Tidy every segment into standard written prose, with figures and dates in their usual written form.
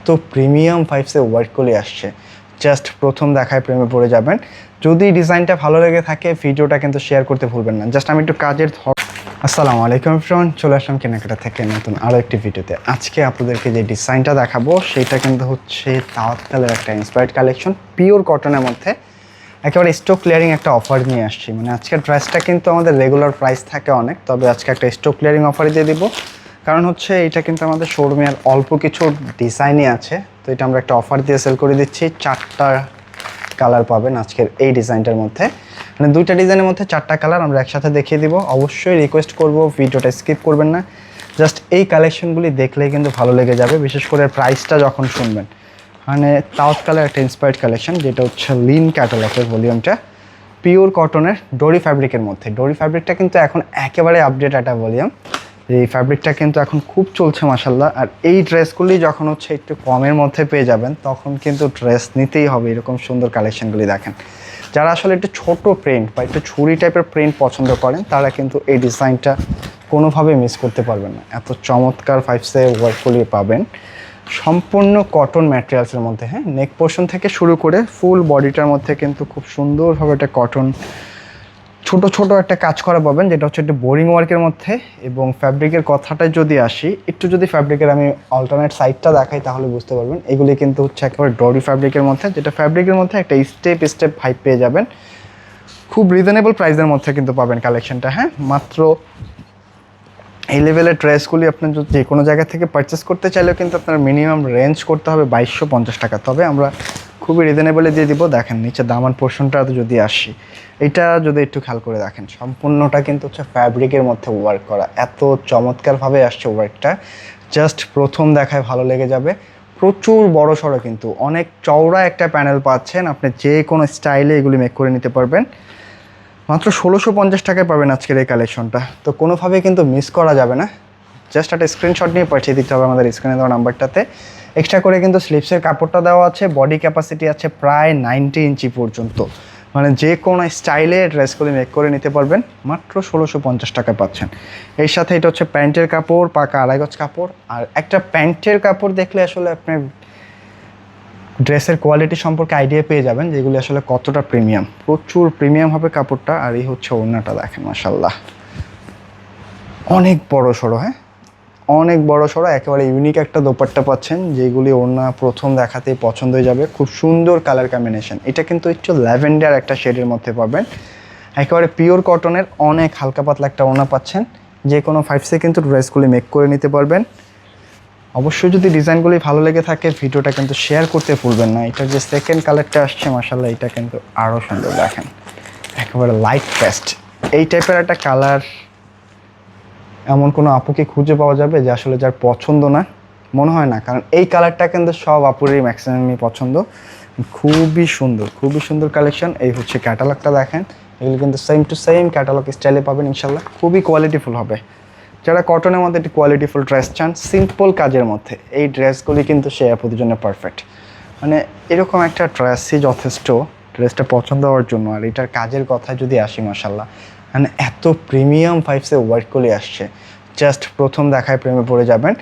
এত প্রিমিয়াম ভাইবসে ওয়ার্কগুলি আসছে, জাস্ট প্রথম দেখায় প্রেমে পড়ে যাবেন। যদি ডিজাইনটা ভালো লেগে থাকে ভিডিওটা কিন্তু শেয়ার করতে ভুলবেন না। জাস্ট আমি একটু কাজের আসসালামু আলাইকুম ফ্রেন্ড, চলে আসলাম কেনাকাটা থেকে নতুন আরও একটি ভিডিওতে। আজকে আপনাদেরকে যে ডিজাইনটা দেখাবো সেটা কিন্তু হচ্ছে তাওয়াক্কালের একটা ইন্সপায়ার্ড কালেকশন, পিওর কটনের মধ্যে একেবারে স্টক ক্লিয়ারিং একটা অফার নিয়ে আসছি। মানে আজকের ড্রেসটা কিন্তু আমাদের রেগুলার প্রাইস থাকে অনেক, তবে আজকে একটা স্টক ক্লিয়ারিং অফারে দিয়ে দিব। কারণ হচ্ছে এটা কিন্তু আমাদের শোরুমে আর অল্প কিছু ডিজাইনই আছে, তো এটা আমরা একটা অফার দিয়ে সেল করে দিচ্ছি। 4টা কালার পাবেন আজকের এই ডিজাইনটার মধ্যে, মানে 2টা ডিজাইনের মধ্যে 4টা কালার আমরা একসাথে দেখিয়ে দিব। অবশ্যই রিকোয়েস্ট করব ভিডিওটা স্কিপ করবেন না, জাস্ট এই কালেকশনগুলি দেখলেই কিন্তু ভালো লেগে যাবে, বিশেষ করে প্রাইসটা যখন শুনবেন। মানে তাওয়াক্কালের একটা ইন্সপায়ার্ড কালেকশন, যেটা হচ্ছে লিন ক্যাটালগের ভলিউমটা, পিওর কটনের ডোরি ফ্যাব্রিকের মধ্যে। ডোরি ফ্যাব্রিকটা কিন্তু এখন একেবারে আপডেট একটা ভলিউম, এই ফ্যাব্রিকটা কিন্তু এখন খুব চলছে মাশাল্লাহ। আর এই ড্রেসগুলি যখন হচ্ছে একটু কমের মধ্যে পেয়ে যাবেন তখন কিন্তু ড্রেস নিতেই হবে। এরকম সুন্দর কালেকশনগুলি দেখেন, যারা আসলে একটু ছোট প্রিন্ট বা একটু ছুরি টাইপের প্রিন্ট পছন্দ করেন তারা কিন্তু এই ডিজাইনটা কোনোভাবে মিস করতে পারবেন না। এত চমৎকার 5 ওয়ার্কগুলি পাবেন সম্পূর্ণ কটন ম্যাটেরিয়ালসের মধ্যে। হ্যাঁ, নেক পোর্শন থেকে শুরু করে ফুল বডিটার মধ্যে কিন্তু খুব সুন্দরভাবে একটা কটন ছোট ছোট একটা কাজ করা পাবেন, যেটা হচ্ছে একটু বোরিং ওয়ার্কের মধ্যে। এবং ফ্যাব্রিকের কথাটায় যদি আসি, একটু যদি ফ্যাব্রিকের আমি অল্টারনেট সাইডটা দেখাই তাহলে বুঝতে পারবেন। এগুলি কিন্তু হচ্ছে একেবারে ডরি ফ্যাব্রিকের মধ্যে, যেটা ফ্যাব্রিকের মধ্যে একটা স্টেপ স্টেপ ভাইব পেয়ে যাবেন। খুব রিজনেবল প্রাইসের মধ্যে কিন্তু পাবেন কালেকশনটা। হ্যাঁ, মাত্র এই লেভেলের ড্রেসগুলি আপনি যদি যে কোনো জায়গা থেকে পারচেস করতে চাইলেও কিন্তু আপনার মিনিমাম রেঞ্জ করতে হবে 2250 টাকা। তবে আমরা খুবই রিজনেবলে দিয়ে দিব। দেখেন নিচে দামান পোর্শনটা যদি আসি, এটা যদি একটু খেয়াল করে দেখেন, সম্পূর্ণটা কিন্তু হচ্ছে ফ্যাব্রিকের মধ্যে ওয়ার্ক করা। এত চমৎকারভাবে আসছে ওয়ার্কটা, জাস্ট প্রথম দেখায় ভালো লেগে যাবে। প্রচুর বড় সড়ো কিন্তু অনেক চওড়া একটা প্যানেল পাচ্ছেন, আপনি যে কোনো স্টাইলে এগুলি মেক করে নিতে পারবেন। মাত্র 1650 টাকায় পাবেন আজকের এই কালেকশনটা, তো কোনোভাবে কিন্তু মিস করা যাবে না। জাস্ট একটা স্ক্রিনশট নিয়ে পাঠিয়ে দিতে হবে আমাদের স্ক্রিনে দেওয়া নাম্বারটাতে। এক্সট্রা করে কিন্তু স্লিপসের কাপড়টা দেওয়া আছে, বডি ক্যাপাসিটি আছে প্রায় 90 ইঞ্চি পর্যন্ত। মানে যে কোনো স্টাইলে ড্রেসগুলি মেক করে নিতে পারবেন, মাত্র 1650 টাকা পাচ্ছেন। এর সাথে এটা হচ্ছে প্যান্টের কাপড়, পাকা 2.5 গজ কাপড়। আর একটা প্যান্টের কাপড় দেখলে আসলে আপনি ড্রেসের কোয়ালিটি সম্পর্কে আইডিয়া পেয়ে যাবেন যেগুলি আসলে কতটা প্রিমিয়াম। প্রচুর প্রিমিয়াম হবে কাপড়টা। আর এই হচ্ছে ওড়নাটা দেখেন মাশাল্লাহ, অনেক বড় সড়ো। হ্যাঁ, অনেক বড় সড়ো, একেবারে ইউনিক একটা দোপাট্টা পাচ্ছেন, যেগুলি ওড়না প্রথম দেখাতেই পছন্দ হয়ে যাবে। খুব সুন্দর কালার কম্বিনেশন, এটা কিন্তু একটু ল্যাভেন্ডার একটা শেডের মধ্যে পাবেন। একেবারে পিওর কটনের অনেক হালকা পাতলা একটা ওড়না পাচ্ছেন। যে কোনো 5 কিন্তু ড্রেসগুলি মেক করে নিতে পারবেন। অবশ্যই যদি ডিজাইনগুলি ভালো লেগে থাকে ভিডিওটা কিন্তু শেয়ার করতে ভুলবেন না। এটার যে সেকেন্ড কালারটা আসছে মাশাল্লাহ, এটা কিন্তু আরও সুন্দর দেখেন, একেবারে লাইট পেস্ট। এই টাইপের একটা কালার এমন কোনো আপুকে খুঁজে পাওয়া যাবে যে আসলে যার পছন্দ না? মনে হয় না, কারণ এই কালারটা কিন্তু সব আপুরই ম্যাক্সিমামই পছন্দ। খুবই সুন্দর, খুবই সুন্দর কালেকশন। এই হচ্ছে ক্যাটালগটা দেখেন, এগুলো কিন্তু সেম টু সেম ক্যাটালগ স্টাইলে পাবেন ইনশাল্লাহ। খুবই কোয়ালিটিফুল হবে। যারা কটনের মধ্যে একটি কোয়ালিটিফুল ড্রেস চান সিম্পল কাজের মধ্যে, এই ড্রেসগুলি কিন্তু সে আপুদের জন্য পারফেক্ট। মানে এরকম একটা ড্রেসই যথেষ্ট ড্রেসটা পছন্দ হওয়ার জন্য। আর এটার কাজের কথা যদি আসি মাশাল্লাহ, মানে এত প্রিমিয়াম 5 ওয়ার্কগুলি আসছে, জাস্ট প্রথম দেখায় প্রেমে পড়ে যাবেন।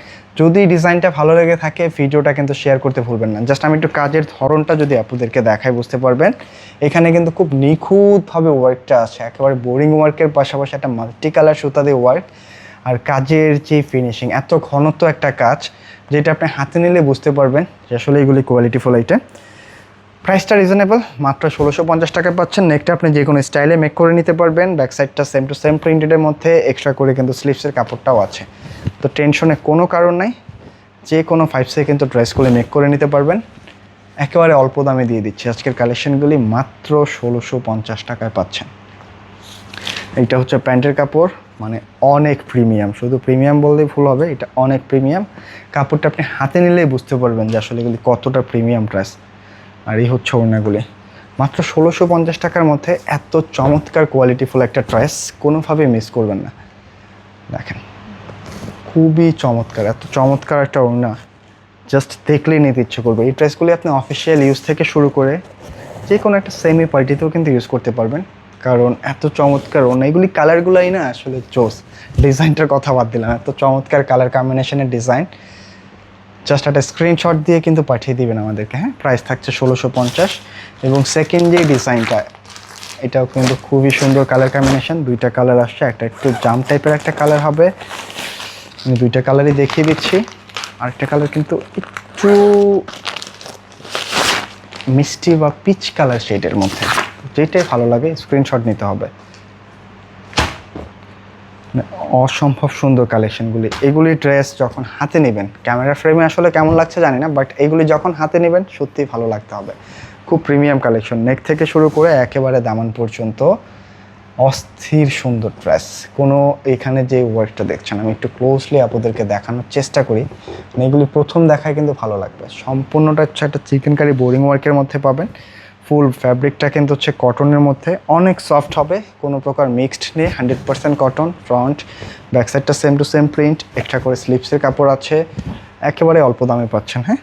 যদি ডিজাইনটা ভালো লেগে থাকে ভিডিওটা কিন্তু শেয়ার করতে ভুলবেন না। জাস্ট আমি একটু কাজের ধরনটা যদি আপনাদেরকে দেখাই বুঝতে পারবেন। এখানে কিন্তু খুব নিখুঁতভাবে ওয়ার্কটা আছে, একেবারে বোরিং ওয়ার্কের পাশাপাশি একটা মাল্টি কালার সুতা দিয়ে ওয়ার্ক। আর কাজের যে ফিনিশিং, এত ঘনত্ব একটা কাজ, যেটা আপনি হাতে নিলে বুঝতে পারবেন যে আসলে এগুলি কোয়ালিটিফুল আইটেম। প্রাইসটা রিজনেবল, মাত্র 1650 টাকা পাচ্ছেন। নেকটা আপনি যে কোনো স্টাইলে মেক করে নিতে পারবেন। ব্যাক সাইডটা সেম টু সেম প্রিন্টেডের মধ্যে, এক্সট্রা করে কিন্তু স্লিভসের কাপড়টাও আছে। তো টেনশনে কোনো কারণ নাই, যে কোনো 5 কিন্তু ড্রেসগুলি মেক করে নিতে পারবেন। একেবারে অল্প দামে দিয়ে দিচ্ছি আজকের কালেকশনগুলি, মাত্র 1650 টাকায় পাচ্ছেন। এইটা হচ্ছে প্যান্টের কাপড়, মানে অনেক প্রিমিয়াম, শুধু প্রিমিয়াম বললেই ভুল হবে, এটা অনেক প্রিমিয়াম। কাপড়টা আপনি হাতে নিলেই বুঝতে পারবেন যে আসলে এগুলি কতটা প্রিমিয়াম ড্রেস। আর এই হচ্ছে ওড়নাগুলি, মাত্র 1650 টাকার মধ্যে এত চমৎকার কোয়ালিটিফুল একটা ড্রেস কোনোভাবে মিস করবেন না। দেখেন খুবই চমৎকার, এত চমৎকার একটা ওড়না, জাস্ট দেখলেই নিতে ইচ্ছে করবে। এই ড্রেসগুলি আপনি অফিসিয়াল ইউজ থেকে শুরু করে যে কোনো একটা সেমি পার্টিতেও কিন্তু ইউজ করতে পারবেন, কারণ এত চমৎকার ওড়না। এগুলি কালারগুলোই না আসলে জোস, ডিজাইনটার কথা বাদ দিলাম, এত চমৎকার কালার কম্বিনেশনের ডিজাইন, জাস্ট একটা স্ক্রিনশট দিয়ে কিন্তু পাঠিয়ে দিবেন আমাদেরকে। হ্যাঁ, প্রাইস থাকছে 1650। এবং সেকেন্ড যে ডিজাইনটা, এটাও কিন্তু খুবই সুন্দর কালার কম্বিনেশন, দুইটা কালার আসছে, একটা একটু জাম টাইপের একটা কালার হবে, আমি দুইটা কালারই দেখিয়ে দিচ্ছি। আরেকটা কালার কিন্তু একটু মিষ্টি বা পিচ কালার শেডের মধ্যে, যেটাই ভালো লাগে স্ক্রিনশট নিতে হবে। অসম্ভব সুন্দর কালেকশনগুলি। এগুলি ড্রেস যখন হাতে নেবেন, ক্যামেরা ফ্রেমে আসলে কেমন লাগছে জানি না, বাট এইগুলি যখন হাতে নেবেন সত্যিই ভালো লাগতে হবে। খুব প্রিমিয়াম কালেকশন, নেক থেকে শুরু করে একেবারে দামান পর্যন্ত অস্থির সুন্দর ড্রেস। কোনো এখানে যে ওয়ার্কটা দেখছেন, আমি একটু ক্লোজলি আপনাদেরকে দেখানোর চেষ্টা করি, মানে এগুলি প্রথম দেখায় কিন্তু ভালো লাগবে। সম্পূর্ণটা হচ্ছে একটা চিকেনকারি বোরিং ওয়ার্কের মধ্যে পাবেন। ফুল ফ্যাব্রিকটা কিন্তু হচ্ছে কটনের মধ্যে, অনেক সফট হবে, কোনো প্রকার মিক্সড নেই, 100% কটন। ফ্রন্ট ব্যাক সাইডটা সেম টু সেম প্রিন্ট, একটা করে স্লিপসের কাপড় আছে, একেবারে অল্প দামে পাচ্ছেন। হ্যাঁ,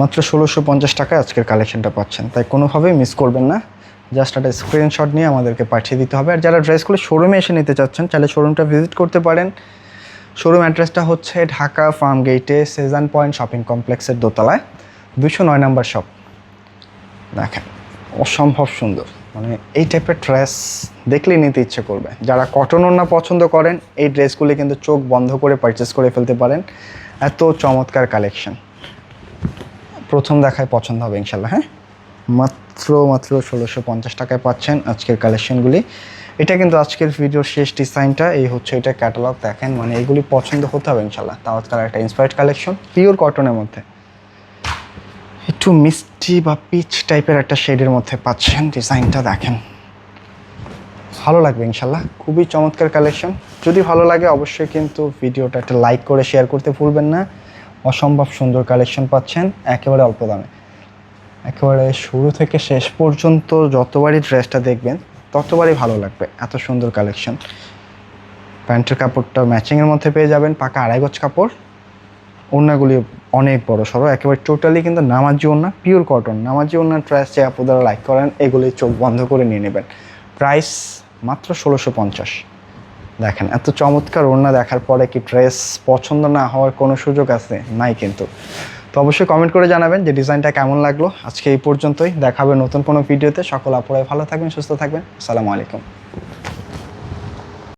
মাত্র 1650 টাকায় আজকের কালেকশনটা পাচ্ছেন, তাই কোনোভাবেই মিস করবেন না। জাস্ট একটা স্ক্রিনশট নিয়ে আমাদেরকে পাঠিয়ে দিতে হবে। আর যারা ড্রেসগুলো শোরুমে এসে নিতে চাচ্ছেন, চাইলে শোরুমটা ভিজিট করতে পারেন। শোরুম অ্যাড্রেসটা হচ্ছে ঢাকা ফার্ম গেটে সেজান পয়েন্ট শপিং কমপ্লেক্সের দোতলায় 209 নম্বর শপ। দেখেন অসম্ভব সুন্দর, মানে এই টাইপের ড্রেস দেখলেই নিতে ইচ্ছে করবে। যারা কটন ওড়না পছন্দ করেন, এই ড্রেসগুলি কিন্তু চোখ বন্ধ করে পারচেস করে ফেলতে পারেন, এত চমৎকার কালেকশন। প্রথম দেখায় পছন্দ হবে ইনশাল্লাহ। হ্যাঁ, মাত্র 1650 টাকায় পাচ্ছেন আজকের কালেকশনগুলি। এটা কিন্তু আজকের ভিডিওর শেষ ডিজাইনটা, এই হচ্ছে এটা ক্যাটালগ। দেখেন মানে এগুলি পছন্দ হতে হবে ইনশাল্লাহ। তাওয়াজ কালার একটা ইন্সপায়ার্ড কালেকশন, পিওর কটনের মধ্যে, একটু মিষ্টি বা পিচ টাইপের একটা শেডের মধ্যে পাচ্ছেন। ডিজাইনটা দেখেন, ভালো লাগবে ইনশাল্লাহ, খুবই চমৎকার কালেকশন। যদি ভালো লাগে অবশ্যই কিন্তু ভিডিওটা একটা লাইক করে শেয়ার করতে ভুলবেন না। অসম্ভব সুন্দর কালেকশন পাচ্ছেন একেবারে অল্প দামে। একেবারে শুরু থেকে শেষ পর্যন্ত যতবারই ড্রেসটা দেখবেন ততবারই ভালো লাগবে, এত সুন্দর কালেকশন। প্যান্টের কাপড়টা ম্যাচিংয়ের মধ্যে পেয়ে যাবেন, পাকা 2.5 গজ কাপড়। ওড়নাগুলি অনেক বড় সড়ো, একেবারে টোটালি কিন্তু নামাজি ওড়না, পিওর কটন। নামাজি ওড়নার ড্রেস যে আপনারা লাইক করেন, এগুলি চোখ বন্ধ করে নিয়ে নেবেন। প্রাইস মাত্র 1650। দেখেন এত চমৎকার ওড়না দেখার পরে কি ড্রেস পছন্দ না হওয়ার কোনো সুযোগ আছে? নাই কিন্তু। তো অবশ্যই কমেন্ট করে জানাবেন যে ডিজাইনটা কেমন লাগলো। আজকে এই পর্যন্তই, দেখাবে নতুন কোনো ভিডিওতে। সকল আপুরাই ভালো থাকবেন, সুস্থ থাকবেন। আসসালামু আলাইকুম।